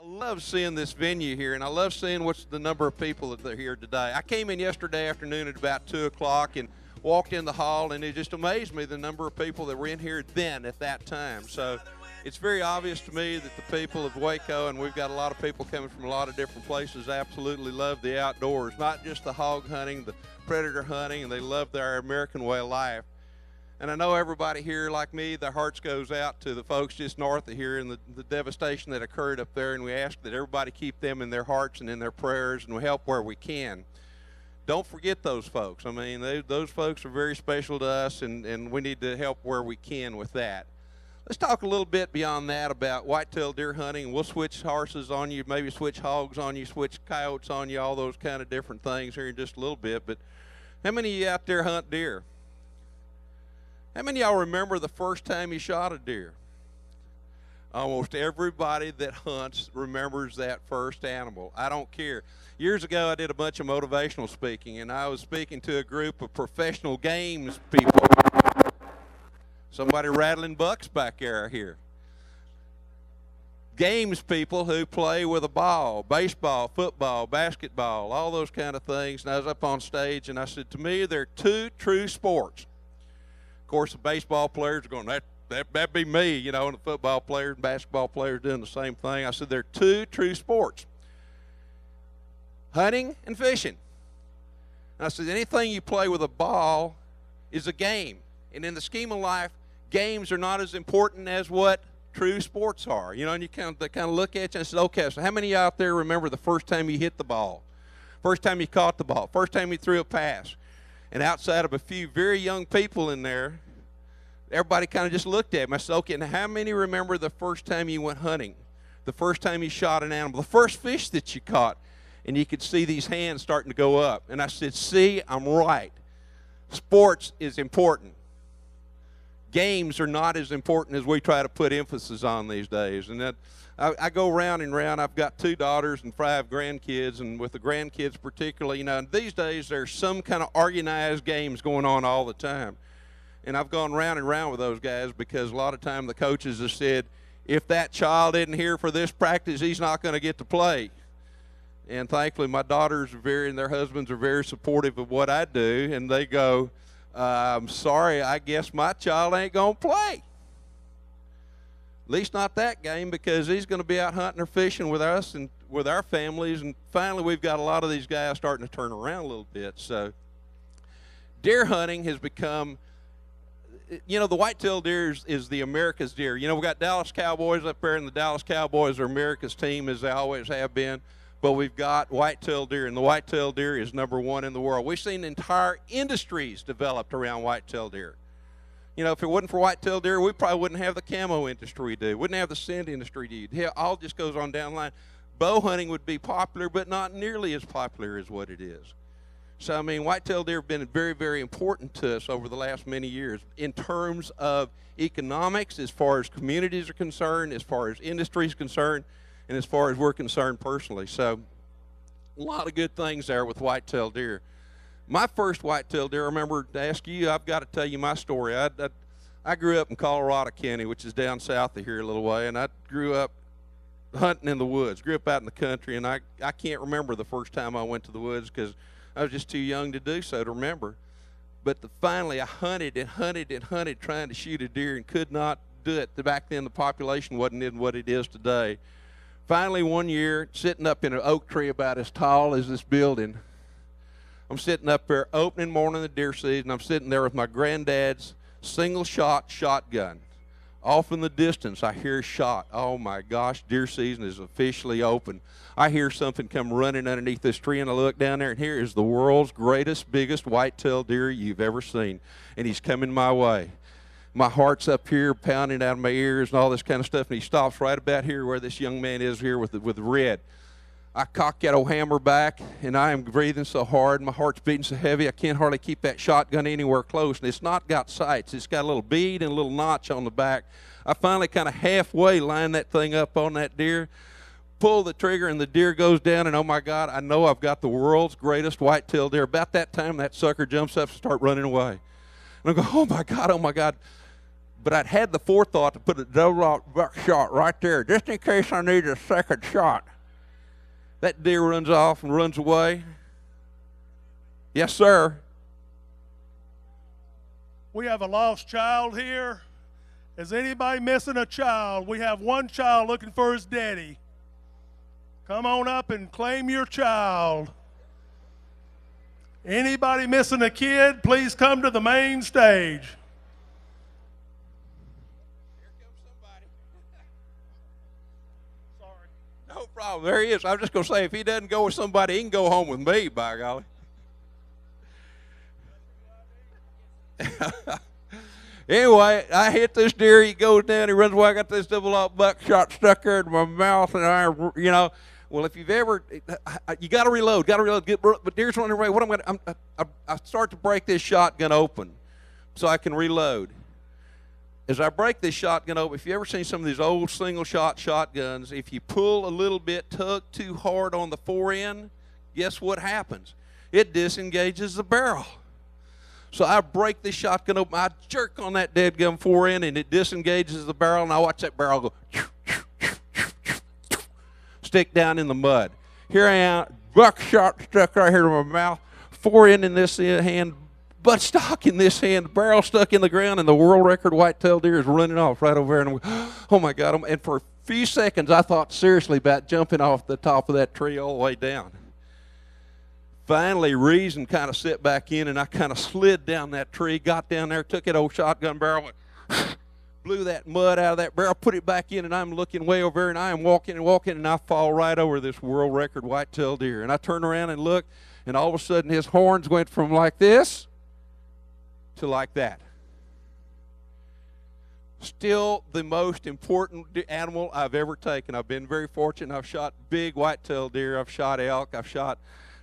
I love seeing this venue here, and I love seeing what's the number of people that are here today. I came in yesterday afternoon at about 2 o'clock and walked in the hall, and it just amazed me the number of people that were in here then at that time. So it's very obvious to me that the people of Waco, and we've got a lot of people coming from a lot of different places, absolutely love the outdoors, not just the hog hunting, the predator hunting, and they love our American way of life. And I know everybody here, like me, their hearts goes out to the folks just north of here and the devastation that occurred up there, and we ask that everybody keep them in their hearts and in their prayers, and we help where we can. Don't forget those folks. I mean, those folks are very special to us, and we need to help where we can with that. Let's talk a little bit beyond that about whitetail deer hunting. We'll switch horses on you, maybe switch hogs on you, switch coyotes on you, all those kind of different things here in just a little bit. But how many of you out there hunt deer? How many of y'all remember the first time you shot a deer? Almost everybody that hunts remembers that first animal. I don't care. Years ago, I did a bunch of motivational speaking, and I was speaking to a group of professional games people. Somebody rattling bucks back there here. Games people who play with a ball, baseball, football, basketball, all those kind of things. And I was up on stage, and I said, to me, there are two true sports. Of course, the baseball players are going, that'd be me, you know, and the football players and basketball players doing the same thing. I said, there are two true sports, hunting and fishing. And I said, anything you play with a ball is a game. And in the scheme of life, games are not as important as what true sports are. You know, and they kind of look at you and say, okay, so how many out there remember the first time you hit the ball? First time you caught the ball? First time you threw a pass? And outside of a few very young people in there, everybody kind of just looked at me. I said, okay, now how many remember the first time you went hunting? The first time you shot an animal? The first fish that you caught? And you could see these hands starting to go up. And I said, see, I'm right. Sports is important. Games are not as important as we try to put emphasis on these days. And that, I go round and round. I've got 2 daughters and 5 grandkids, and with the grandkids particularly, you know, and these days there's some kind of organized games going on all the time. And I've gone round and round with those guys because a lot of time the coaches have said, if that child isn't here for this practice, he's not going to get to play. And thankfully my daughters and their husbands are very supportive of what I do, and they go, I'm sorry, I guess my child ain't going to play. At least not that game, because he's going to be out hunting or fishing with us and with our families. And finally, we've got a lot of these guys starting to turn around a little bit. So deer hunting has become, you know, the whitetail deer is the America's deer. You know, we've got Dallas Cowboys up there, and the Dallas Cowboys are America's team, as they always have been. But we've got whitetail deer, and the whitetail deer is #1 in the world. We've seen entire industries developed around whitetail deer. You know, if it wasn't for whitetail deer, we probably wouldn't have the camo industry we do. Wouldn't have the scent industry we do. Hell, all just goes on down the line. Bow hunting would be popular, but not nearly as popular as what it is. So, I mean, whitetail deer have been very, very important to us over the last many years in terms of economics, as far as communities are concerned, as far as industry is concerned, and as far as we're concerned personally. So a lot of good things there with whitetail deer. My first whitetail deer, I remember to ask you, I've got to tell you my story. I grew up in Colorado County, which is down south of here a little way, and I grew up hunting in the woods, grew up out in the country, and I can't remember the first time I went to the woods because I was just too young to do so to remember. But finally I hunted and hunted and hunted trying to shoot a deer and could not do it. Back then the population wasn't in what it is today. Finally, one year, sitting up in an oak tree about as tall as this building, I'm sitting up there opening morning of the deer season. I'm sitting there with my granddad's single-shot shotgun. Off in the distance, I hear a shot. Oh, my gosh, deer season is officially open. I hear something come running underneath this tree, and I look down there, and here is the world's greatest, biggest whitetail deer you've ever seen, and he's coming my way. My heart's up here pounding out of my ears and all this kind of stuff, and he stops right about here where this young man is here with the red. I cock that old hammer back, and I am breathing so hard, my heart's beating so heavy, I can't hardly keep that shotgun anywhere close, and it's not got sights. It's got a little bead and a little notch on the back. I finally kind of halfway line that thing up on that deer, pull the trigger, and the deer goes down, and oh my God, I know I've got the world's greatest whitetail deer. About that time, that sucker jumps up and starts running away. And I go, oh my God, oh my God. But I'd had the forethought to put a double-aught buckshot right there, just in case I need a second shot. That deer runs off and runs away. Yes, sir. We have a lost child here. Is anybody missing a child? We have one child looking for his daddy. Come on up and claim your child. Anybody missing a kid, please come to the main stage. Here comes somebody. Sorry. No problem. There he is. I was just going to say, if he doesn't go with somebody, he can go home with me, by golly. Anyway, I hit this deer. He goes down. He runs away. I got this double-aught buckshot stuck there in my mouth, and well, if you've ever, you got to reload. But deer's running away. What I start to break this shotgun open, so I can reload. As I break this shotgun open, if you ever seen some of these old single-shot shotguns, if you pull a little bit, tug too hard on the fore end, guess what happens? It disengages the barrel. So I break this shotgun open, I jerk on that dead gum fore end, and it disengages the barrel, and I watch that barrel go stick down in the mud. Here I am, buckshot stuck right here in my mouth, fore end in this hand, buttstock in this hand, barrel stuck in the ground, and the world record whitetail deer is running off right over there. And oh my God! And for a few seconds, I thought seriously about jumping off the top of that tree all the way down. Finally, reason kind of set back in, and I kind of slid down that tree, got down there, took that old shotgun barrel, blew that mud out of that barrel, put it back in, and I'm looking way over there, and I am walking, and I fall right over this world record whitetail deer. And I turn around and look, and all of a sudden his horns went from like this to like that. Still the most important animal I've ever taken. I've been very fortunate. I've shot big whitetail deer. I've shot elk. I've shot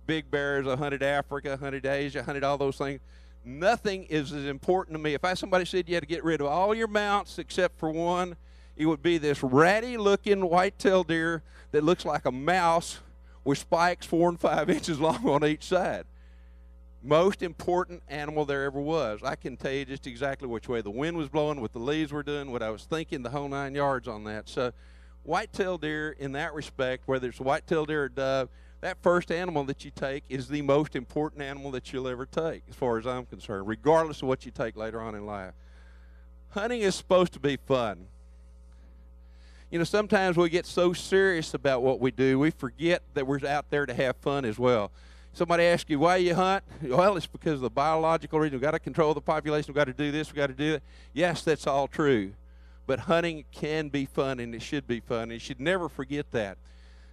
big bears. I hunted Africa, hunted Asia, hunted all those things. Nothing is as important to me. If somebody said you had to get rid of all your mounts except for one, it would be this ratty-looking whitetail deer that looks like a mouse with spikes 4 and 5 inches long on each side. Most important animal there ever was. I can tell you just exactly which way the wind was blowing, what the leaves were doing, what I was thinking, the whole 9 yards on that. So whitetail deer, in that respect, whether it's whitetail deer or dove, that first animal that you take is the most important animal that you'll ever take, as far as I'm concerned, regardless of what you take later on in life. Hunting is supposed to be fun. You know, sometimes we get so serious about what we do, we forget that we're out there to have fun as well. Somebody asks you, why you hunt? Well, it's because of the biological reason. We've got to control the population. We've got to do this. We've got to do that. Yes, that's all true. But hunting can be fun, and it should be fun. And you should never forget that.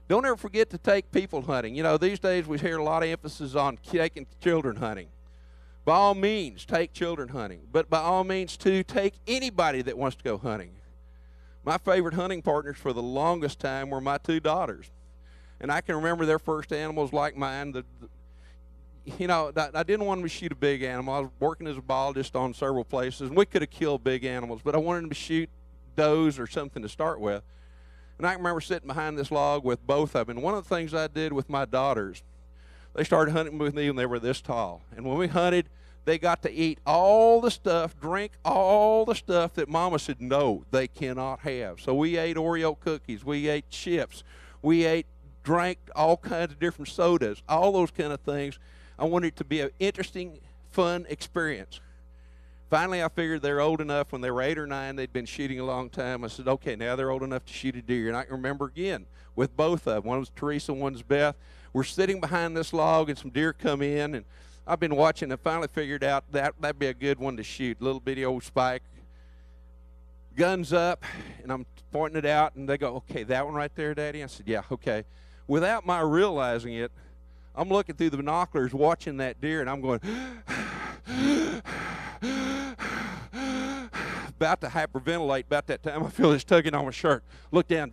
Don't ever forget to take people hunting. You know, these days we hear a lot of emphasis on taking children hunting. By all means, take children hunting. But by all means, too, take anybody that wants to go hunting. My favorite hunting partners for the longest time were my 2 daughters. And I can remember their first animals like mine. You know, I didn't want them to shoot a big animal. I was working as a biologist on several places, and we could have killed big animals, but I wanted them to shoot does or something to start with. And I can remember sitting behind this log with both of them. And one of the things I did with my daughters, they started hunting with me when they were this tall. And when we hunted, they got to eat all the stuff, drink all the stuff that Mama said, no, they cannot have. So we ate Oreo cookies. We ate chips. We drank all kinds of different sodas, all those kind of things. I wanted it to be an interesting, fun experience. Finally, I figured they're old enough. When they were 8 or 9, they'd been shooting a long time. I said, okay, now they're old enough to shoot a deer. And I can remember again with both of them. One was Teresa, one's Beth. We're sitting behind this log, and some deer come in. And I've been watching and finally figured out that'd be a good one to shoot. Little bitty old spike. Guns up, and I'm pointing it out. And they go, okay, that one right there, Daddy? I said, yeah, okay. Without my realizing it, I'm looking through the binoculars watching that deer, and I'm going, about to hyperventilate. About that time, I feel this tugging on my shirt. Look down,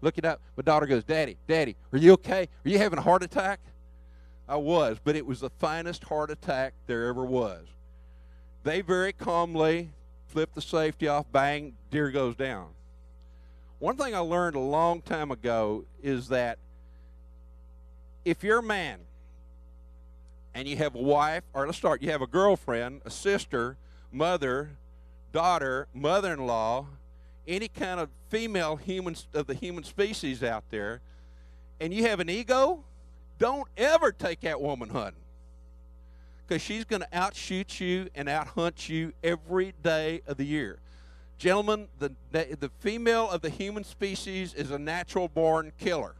look it up. My daughter goes, Daddy, are you okay? Are you having a heart attack? I was, but it was the finest heart attack there ever was. They very calmly flip the safety off, bang, deer goes down. One thing I learned a long time ago is that if you're a man and you have a wife, or let's start, you have a girlfriend, a sister, mother, daughter, mother-in-law, any kind of female humans of the human species out there, and you have an ego, don't ever take that woman hunting, because she's going to outshoot you and outhunt you every day of the year. Gentlemen, the female of the human species is a natural-born killer.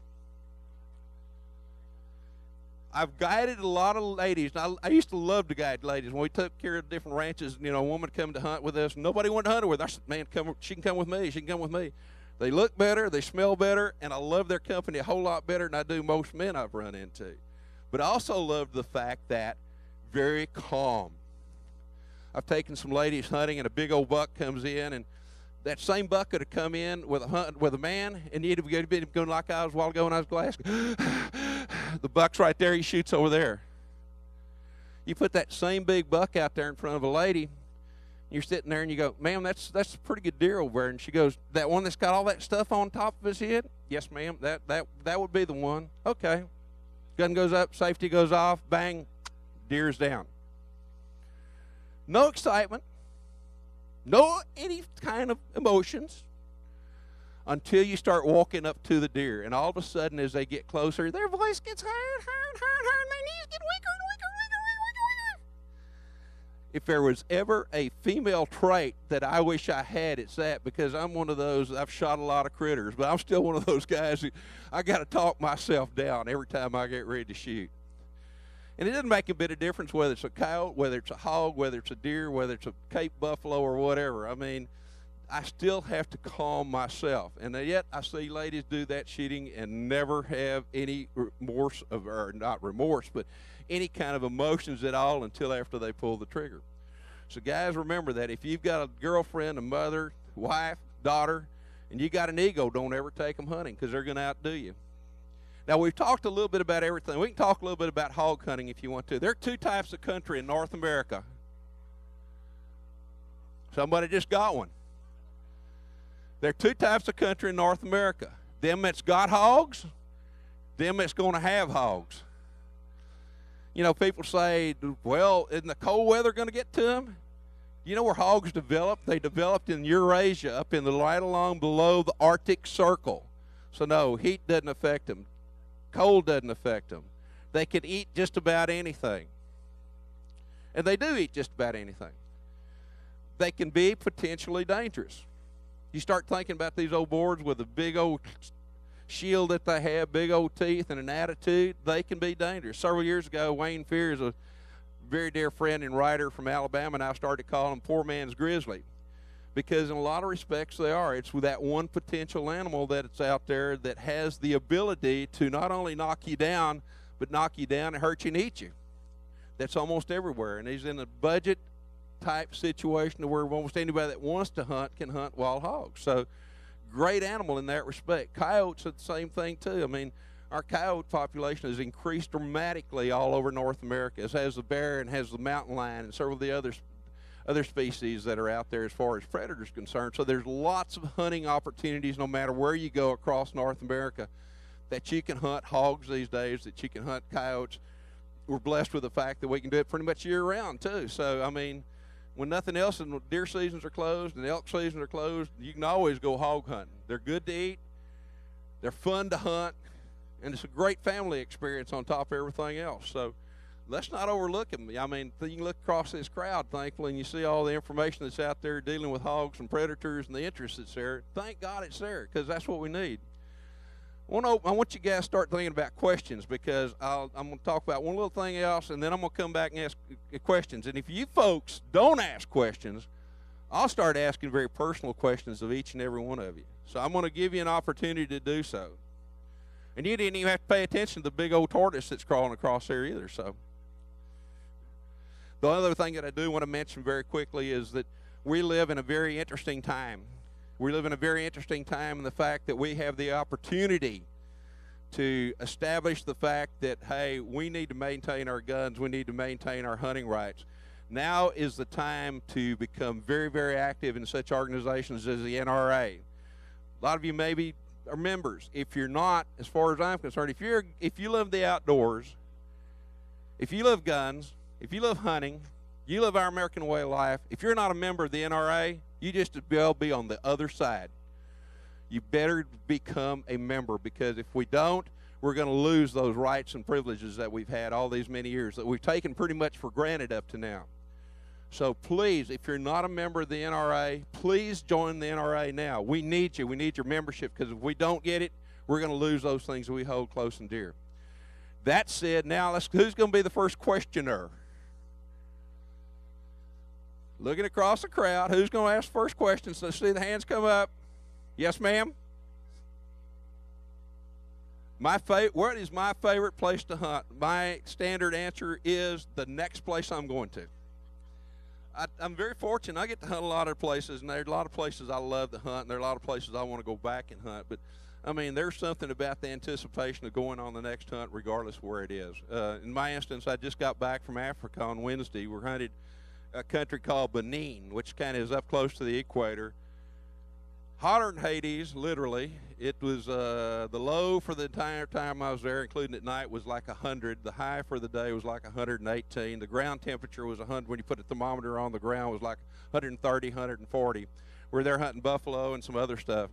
I've guided a lot of ladies. I used to love to guide ladies. When we took care of different ranches, you know, a woman come to hunt with us, nobody wanted to hunt her with. I said, man, she can come with me. She can come with me. They look better, they smell better, and I love their company a whole lot better than I do most men I've run into. But I also love the fact that very calm. I've taken some ladies hunting, and a big old buck comes in, and that same buck could have come in with a man, and he'd have been going like I was a while ago when I was Glasgow. The buck's right there. He shoots over there. You put that same big buck out there in front of a lady, you're sitting there and you go, ma'am, that's a pretty good deer over there. And she goes, that one that's got all that stuff on top of his head? Yes, ma'am, that would be the one. Okay. Gun goes up, safety goes off, bang, deer's down. No excitement, no any kind of emotions, until you start walking up to the deer. And all of a sudden, as they get closer, their voice gets higher and higher and higher and higher, and their knees get weaker and weaker and weaker and weaker. If there was ever a female trait that I wish I had, it's that, because I'm one of those, I've shot a lot of critters, but I'm still one of those guys who I got to talk myself down every time I get ready to shoot. And it doesn't make a bit of difference whether it's a coyote, whether it's a hog, whether it's a deer, whether it's a Cape buffalo or whatever. I mean, I still have to calm myself. And yet I see ladies do that shooting and never have any remorse, or not remorse, but any kind of emotions at all until after they pull the trigger. So guys, remember that if you've got a girlfriend, a mother, wife, daughter, and you got an ego, don't ever take them hunting, because they're going to outdo you. Now, we've talked a little bit about everything. We can talk a little bit about hog hunting if you want to. There are two types of country in North America. Somebody just got one. There are two types of country in North America. Them that's got hogs, them that's going to have hogs. You know, people say, well, isn't the cold weather going to get to them? You know where hogs developed? They developed in Eurasia, up in the right along below the Arctic Circle. So no, heat doesn't affect them. Cold doesn't affect them. They can eat just about anything. And they do eat just about anything. They can be potentially dangerous. You start thinking about these old boards with a big old shield that they have, big old teeth and an attitude, they can be dangerous. Several years ago, Wayne Fears, a very dear friend and writer from Alabama, and I started to call him poor man's grizzly, because in a lot of respects they are. It's with that one potential animal that's out there that has the ability to not only knock you down, but knock you down and hurt you and eat you. That's almost everywhere, and he's in a budget type situation where almost anybody that wants to hunt can hunt wild hogs. So great animal in that respect. Coyotes are the same thing too. I mean, our coyote population has increased dramatically all over North America, as has the bear and has the mountain lion and several of the other species that are out there as far as predators concerned. So there's lots of hunting opportunities no matter where you go across North America, that you can hunt hogs these days, that you can hunt coyotes. We're blessed with the fact that we can do it pretty much year round too. So I mean, when nothing else and deer seasons are closed and elk seasons are closed, you can always go hog hunting. They're good to eat, they're fun to hunt, and it's a great family experience on top of everything else. So let's not overlook them. I mean, you can look across this crowd, thankfully, and you see all the information that's out there dealing with hogs and predators and the interest that's there. Thank God it's there, because that's what we need. I want you guys to start thinking about questions, because I'm going to talk about one little thing else, and then I'm going to come back and ask questions. And if you folks don't ask questions, I'll start asking very personal questions of each and every one of you. So I'm going to give you an opportunity to do so. And you didn't even have to pay attention to the big old tortoise that's crawling across there either. So the other thing that I do want to mention very quickly is that we live in a very interesting time. We live in a very interesting time in the fact that we have the opportunity to establish the fact that, hey, we need to maintain our guns, we need to maintain our hunting rights. Now is the time to become very, very active in such organizations as the NRA. A lot of you maybe are members. If you're not, as far as I'm concerned, if you love the outdoors, if you love guns, if you love hunting, You live our American way of life. If you're not a member of the NRA, you just as well be on the other side. You better become a member, because if we don't, we're going to lose those rights and privileges that we've had all these many years, that we've taken pretty much for granted up to now. So please, if you're not a member of the NRA, please join the NRA now. We need you. We need your membership, because if we don't get it, we're going to lose those things that we hold close and dear. That said, now who's going to be the first questioner? Looking across the crowd, who's going to ask the first question? So see the hands come up. Yes, ma'am? What is my favorite place to hunt? My standard answer is the next place I'm going to. I'm very fortunate. I get to hunt a lot of places, and there's a lot of places I love to hunt, and there are a lot of places I want to go back and hunt. But, I mean, there's something about the anticipation of going on the next hunt regardless of where it is. In my instance, I just got back from Africa on Wednesday. We hunted a country called Benin, which kind of is up close to the equator. Hotter than Hades, literally. It was the low for the entire time I was there, including at night, was like 100. The high for the day was like 118. The ground temperature was 100. When you put a thermometer on the ground, it was like 130, 140. We're there hunting buffalo and some other stuff.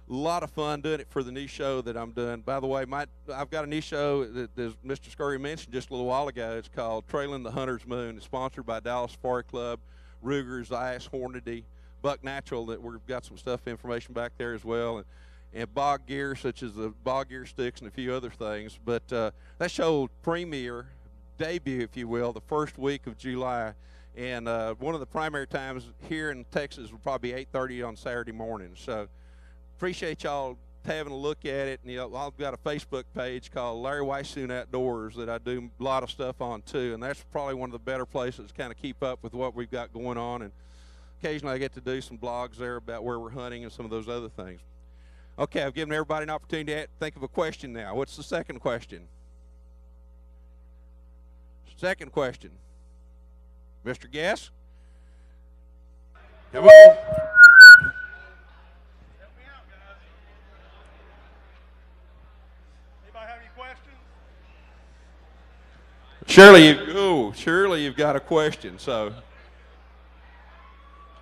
A lot of fun doing it for the new show that I'm doing. By the way, I've got a new show that Mr. Scurry mentioned just a little while ago. It's called Trailing the Hunter's Moon. It's sponsored by Dallas Safari Club, Ruger's, Ice, Hornady, Buck Natural, that we've got some stuff, information back there as well, and bog gear, such as the bog gear sticks and a few other things. But that show will premiere, debut, if you will, the first week of July. And one of the primary times here in Texas will probably be 8:30 on Saturday morning. So appreciate y'all having a look at it. And, you know, I've got a Facebook page called Larry Weishuhn Outdoors that I do a lot of stuff on too, and that's probably one of the better places to kind of keep up with what we've got going on. And occasionally I get to do some blogs there about where we're hunting and some of those other things. Okay, I've given everybody an opportunity to think of a question now. What's the second question? Second question. Mr. Guest? Come on. Help me out, guys. Anybody have any questions? Surely you've got a question, so.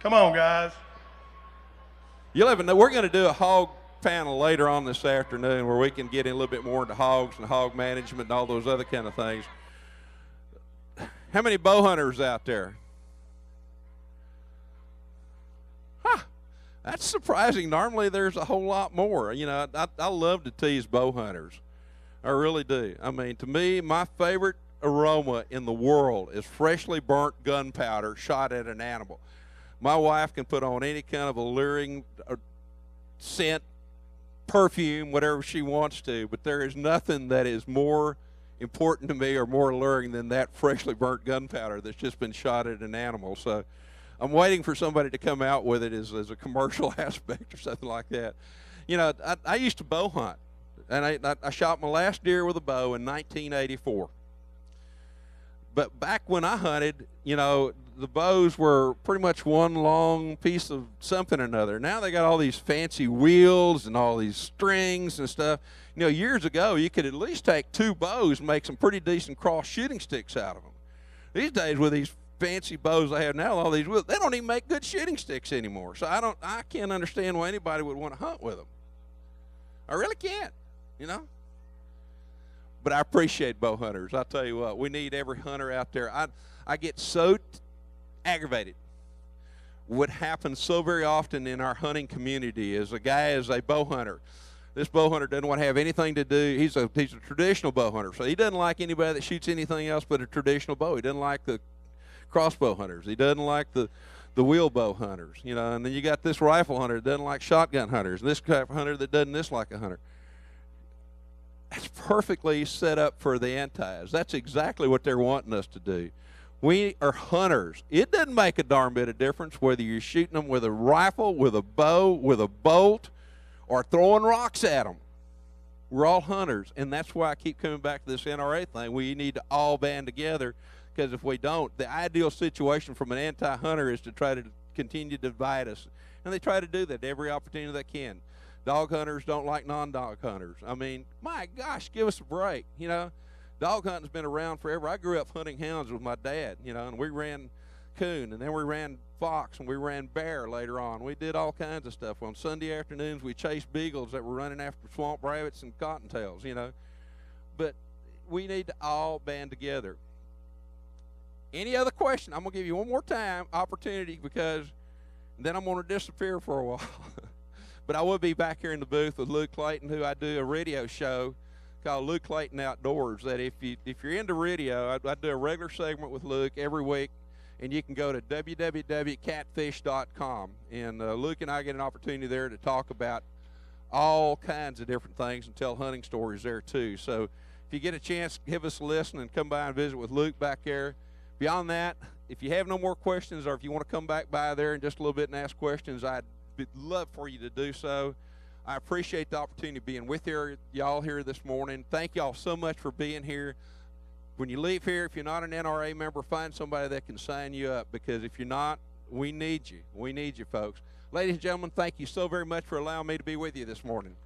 Come on, guys. You'll ever know, we're going to do a hog panel later on this afternoon where we can get in a little bit more into hogs and hog management and all those other kind of things. How many bow hunters out there? Huh, that's surprising. Normally there's a whole lot more. You know, I love to tease bow hunters. I really do. I mean, to me, my favorite aroma in the world is freshly burnt gunpowder shot at an animal. My wife can put on any kind of alluring scent, perfume, whatever she wants to, but there is nothing that is more important to me or more alluring than that freshly burnt gunpowder that's just been shot at an animal. So I'm waiting for somebody to come out with it as a commercial aspect or something like that. You know, I used to bow hunt, and I shot my last deer with a bow in 1984. But back when I hunted, you know, the bows were pretty much one long piece of something or another. Now they got all these fancy wheels and all these strings and stuff. You know, years ago, you could at least take two bows and make some pretty decent cross shooting sticks out of them. These days, with these fancy bows they have now, all these wheels, they don't even make good shooting sticks anymore. So I can't understand why anybody would want to hunt with them. I really can't, you know. But I appreciate bow hunters. I'll tell you what, we need every hunter out there. I get so aggravated. What happens so very often in our hunting community is a guy is a bow hunter. This bow hunter doesn't want to have anything to do. He's a traditional bow hunter, so he doesn't like anybody that shoots anything else but a traditional bow. He doesn't like the crossbow hunters. He doesn't like the wheel bow hunters, you know. And then you got this rifle hunter that doesn't like shotgun hunters. This type of hunter that doesn't dislike a hunter. That's perfectly set up for the antis. That's exactly what they're wanting us to do. We are hunters. It doesn't make a darn bit of difference whether you're shooting them with a rifle, with a bow, with a bolt, or throwing rocks at them. We're all hunters, and that's why I keep coming back to this NRA thing. We need to all band together, because if we don't, the ideal situation from an anti-hunter is to try to continue to divide us. And they try to do that every opportunity they can. Dog hunters don't like non-dog hunters. I mean, my gosh, give us a break, you know. Dog hunting's been around forever. I grew up hunting hounds with my dad, you know, and we ran coon, and then we ran fox, and we ran bear later on. We did all kinds of stuff. On Sunday afternoons, we chased beagles that were running after swamp rabbits and cottontails, you know. But we need to all band together. Any other question? I'm going to give you one more time opportunity, because then I'm going to disappear for a while. But I will be back here in the booth with Luke Clayton, who I do a radio show called Luke Clayton Outdoors. That if you're into radio, I do a regular segment with Luke every week, and you can go to www.catfish.com. And Luke and I get an opportunity there to talk about all kinds of different things and tell hunting stories there too. So if you get a chance, give us a listen and come by and visit with Luke back there. Beyond that, if you have no more questions, or if you want to come back by there in just a little bit and ask questions, I'd love for you to do so. I appreciate the opportunity of being with y'all here this morning. Thank y'all so much for being here. When you leave here, if you're not an NRA member, find somebody that can sign you up, because if you're not, we need you. We need you, folks. Ladies and gentlemen, thank you so very much for allowing me to be with you this morning.